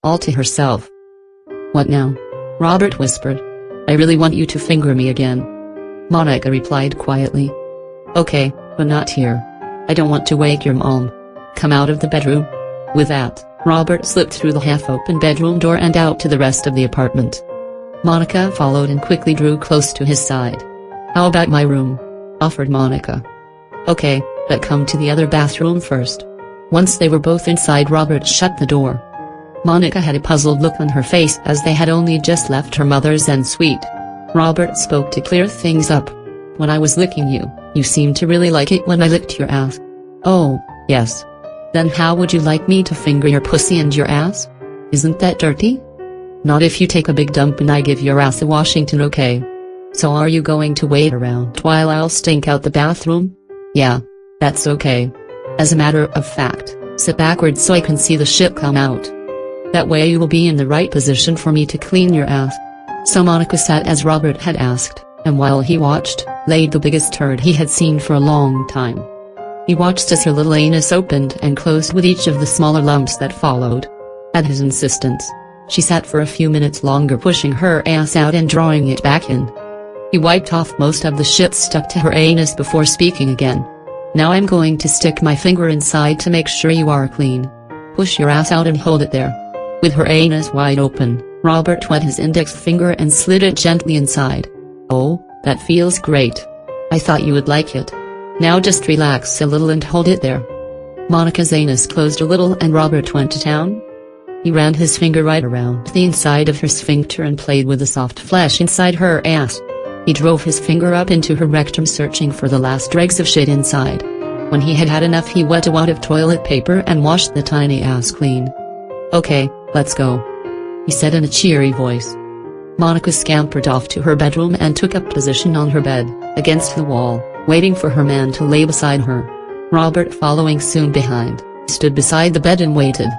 all to herself. "What now?" Robert whispered. "I really want you to finger me again." Monica replied quietly. "Okay, but not here. I don't want to wake your mom. Come out of the bedroom." With that, Robert slipped through the half-open bedroom door and out to the rest of the apartment. Monica followed and quickly drew close to his side. "How about my room?" offered Monica. "Okay, but come to the other bathroom first." Once they were both inside, Robert shut the door. Monica had a puzzled look on her face as they had only just left her mother's ensuite. Robert spoke to clear things up. "When I was licking you, you seemed to really like it when I licked your ass." "Oh, yes. Then how would you like me to finger your pussy and your ass? Isn't that dirty?" "Not if you take a big dump and I give your ass a Washington, okay? So are you going to wait around while I'll stink out the bathroom?" "Yeah, that's okay. As a matter of fact, sit backwards so I can see the shit come out. That way you will be in the right position for me to clean your ass." So Monica sat as Robert had asked, and while he watched, laid the biggest turd he had seen for a long time. He watched as her little anus opened and closed with each of the smaller lumps that followed. At his insistence, she sat for a few minutes longer, pushing her ass out and drawing it back in. He wiped off most of the shit stuck to her anus before speaking again. "Now I'm going to stick my finger inside to make sure you are clean. Push your ass out and hold it there." With her anus wide open, Robert wet his index finger and slid it gently inside. "Oh, that feels great. I thought you would like it. Now just relax a little and hold it there." Monica's anus closed a little and Robert went to town. He ran his finger right around the inside of her sphincter and played with the soft flesh inside her ass. He drove his finger up into her rectum, searching for the last dregs of shit inside. When he had had enough, he wet a wad of toilet paper and washed the tiny ass clean. "Okay, let's go," he said in a cheery voice. Monica scampered off to her bedroom and took up position on her bed, against the wall, waiting for her man to lay beside her. Robert, following soon behind, stood beside the bed and waited.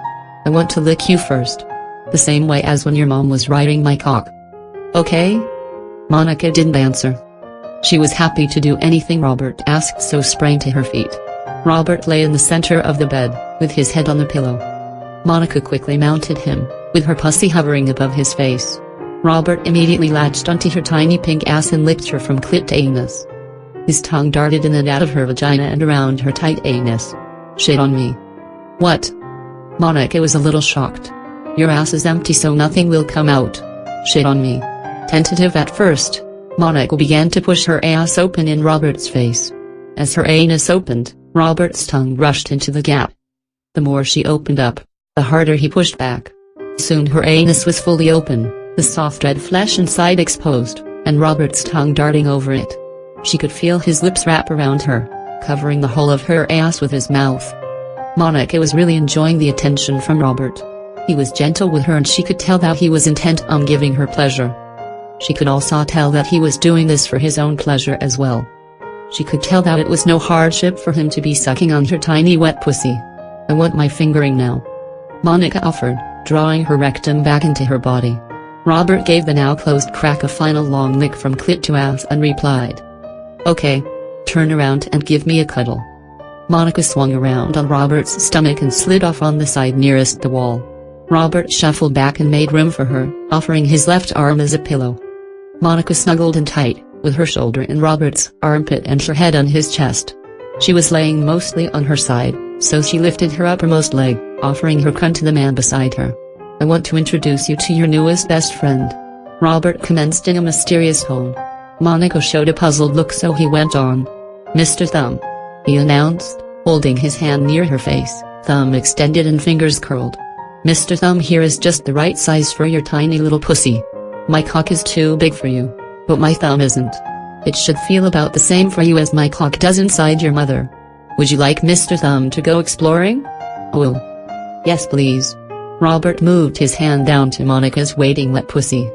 "I want to lick you first. The same way as when your mom was riding my cock." "Okay?" Monica didn't answer. She was happy to do anything Robert asked, so sprang to her feet. Robert lay in the center of the bed, with his head on the pillow. Monica quickly mounted him, with her pussy hovering above his face. Robert immediately latched onto her tiny pink ass and licked her from clit to anus. His tongue darted in and out of her vagina and around her tight anus. "Shit on me." "What?" Monica was a little shocked. "Your ass is empty, so nothing will come out." "Shit on me." Tentative at first, Monica began to push her ass open in Robert's face. As her anus opened, Robert's tongue rushed into the gap. The more she opened up, the harder he pushed back. Soon her anus was fully open, the soft red flesh inside exposed, and Robert's tongue darting over it. She could feel his lips wrap around her, covering the whole of her ass with his mouth. Monica was really enjoying the attention from Robert. He was gentle with her and she could tell that he was intent on giving her pleasure. She could also tell that he was doing this for his own pleasure as well. She could tell that it was no hardship for him to be sucking on her tiny wet pussy. "I want my fingering now," Monica offered, drawing her rectum back into her body. Robert gave the now closed crack a final long lick from clit to ass and replied, "Okay. Turn around and give me a cuddle." Monica swung around on Robert's stomach and slid off on the side nearest the wall. Robert shuffled back and made room for her, offering his left arm as a pillow. Monica snuggled in tight, with her shoulder in Robert's armpit and her head on his chest. She was laying mostly on her side, so she lifted her uppermost leg, offering her cunt to the man beside her. "I want to introduce you to your newest best friend," Robert commenced in a mysterious tone. Monica showed a puzzled look, so he went on. "Mr. Thumb," he announced, holding his hand near her face, thumb extended and fingers curled. "Mr. Thumb here is just the right size for your tiny little pussy. My cock is too big for you, but my thumb isn't. It should feel about the same for you as my cock does inside your mother. Would you like Mr. Thumb to go exploring?" "Oh, yes please." Robert moved his hand down to Monica's waiting wet pussy.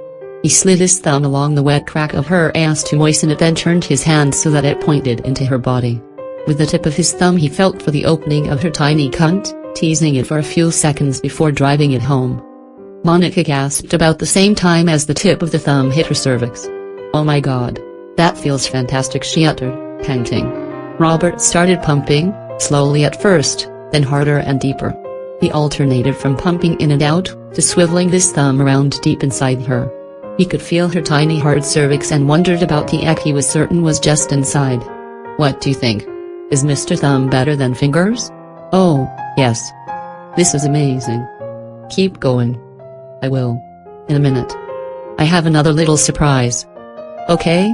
He slid his thumb along the wet crack of her ass to moisten it, then turned his hand so that it pointed into her body. With the tip of his thumb he felt for the opening of her tiny cunt, teasing it for a few seconds before driving it home. Monica gasped about the same time as the tip of the thumb hit her cervix. "Oh my god. That feels fantastic," she uttered, panting. Robert started pumping, slowly at first, then harder and deeper. He alternated from pumping in and out, to swiveling his thumb around deep inside her. He could feel her tiny hard cervix and wondered about the egg he was certain was just inside. What do you think? Is Mr. Thumb better than fingers? Oh, yes. This is amazing. Keep going. I will. In a minute. I have another little surprise. Okay?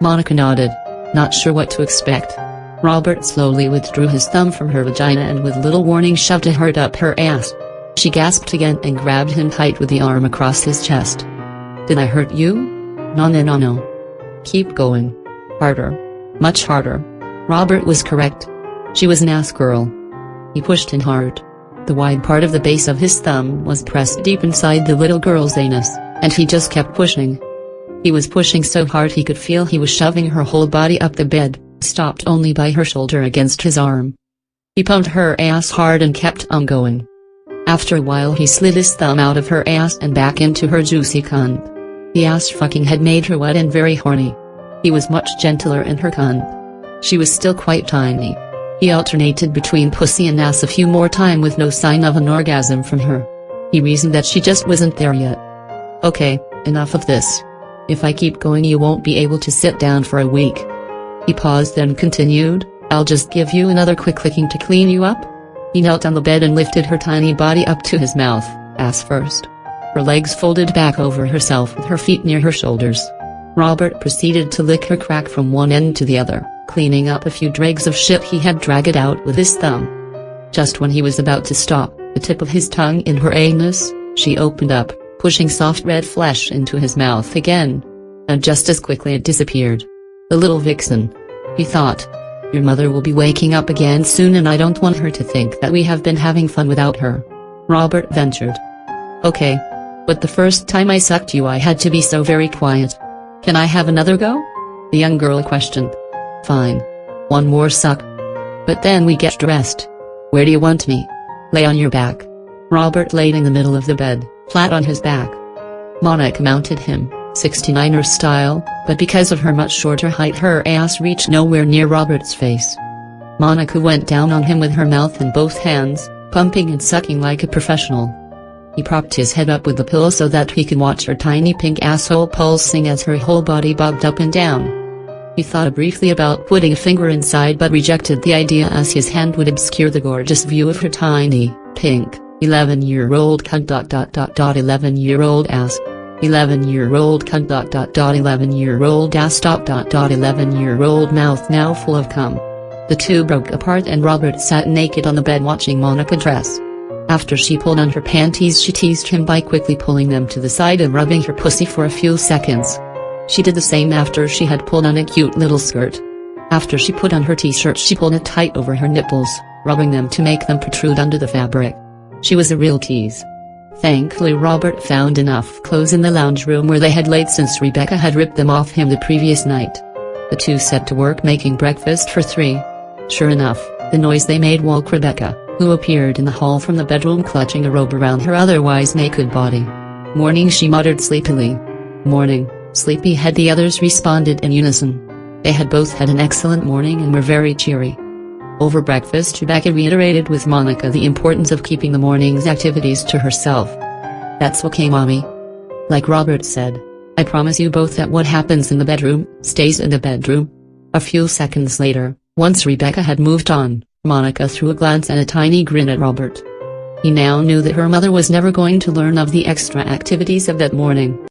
Monica nodded, not sure what to expect. Robert slowly withdrew his thumb from her vagina and with little warning shoved it hard up her ass. She gasped again and grabbed him tight with the arm across his chest. Did I hurt you? No. Keep going. Harder. Much harder. Robert was correct. She was an ass girl. He pushed in hard. The wide part of the base of his thumb was pressed deep inside the little girl's anus, and he just kept pushing. He was pushing so hard he could feel he was shoving her whole body up the bed, stopped only by her shoulder against his arm. He pumped her ass hard and kept on going. After a while he slid his thumb out of her ass and back into her juicy cunt. The ass fucking had made her wet and very horny. He was much gentler in her cunt. She was still quite tiny. He alternated between pussy and ass a few more times with no sign of an orgasm from her. He reasoned that she just wasn't there yet. Okay, enough of this. If I keep going you won't be able to sit down for a week. He paused then continued, I'll just give you another quick licking to clean you up. He knelt on the bed and lifted her tiny body up to his mouth, ass first. Her legs folded back over herself with her feet near her shoulders. Robert proceeded to lick her crack from one end to the other, cleaning up a few dregs of shit he had dragged out with his thumb. Just when he was about to stop, the tip of his tongue in her anus, she opened up, pushing soft red flesh into his mouth again. And just as quickly it disappeared. The little vixen. He thought. Your mother will be waking up again soon and I don't want her to think that we have been having fun without her. Robert ventured. Okay. But the first time I sucked you I had to be so very quiet. Can I have another go? The young girl questioned. Fine. One more suck. But then we get dressed. Where do you want me? Lay on your back. Robert laid in the middle of the bed, flat on his back. Monica mounted him, 69er style, but because of her much shorter height her ass reached nowhere near Robert's face. Monica went down on him with her mouth in both hands, pumping and sucking like a professional. He propped his head up with the pillow so that he could watch her tiny pink asshole pulsing as her whole body bobbed up and down. He thought briefly about putting a finger inside but rejected the idea as his hand would obscure the gorgeous view of her tiny, pink, 11-year-old cunt. 11-year-old ass. 11-year-old cunt. 11-year-old ass. 11-year-old mouth now full of cum. The two broke apart and Robert sat naked on the bed watching Monica dress. After she pulled on her panties she teased him by quickly pulling them to the side and rubbing her pussy for a few seconds. She did the same after she had pulled on a cute little skirt. After she put on her t-shirt she pulled it tight over her nipples, rubbing them to make them protrude under the fabric. She was a real tease. Thankfully Robert found enough clothes in the lounge room where they had laid since Rebecca had ripped them off him the previous night. The two set to work making breakfast for three. Sure enough, the noise they made woke Rebecca, who appeared in the hall from the bedroom clutching a robe around her otherwise naked body. Morning, she muttered sleepily. Morning, sleepyhead, the others responded in unison. They had both had an excellent morning and were very cheery. Over breakfast Rebecca reiterated with Monica the importance of keeping the morning's activities to herself. That's okay, Mommy. Like Robert said, I promise you both that what happens in the bedroom, stays in the bedroom. A few seconds later, once Rebecca had moved on, Monica threw a glance and a tiny grin at Robert. He now knew that her mother was never going to learn of the extra activities of that morning.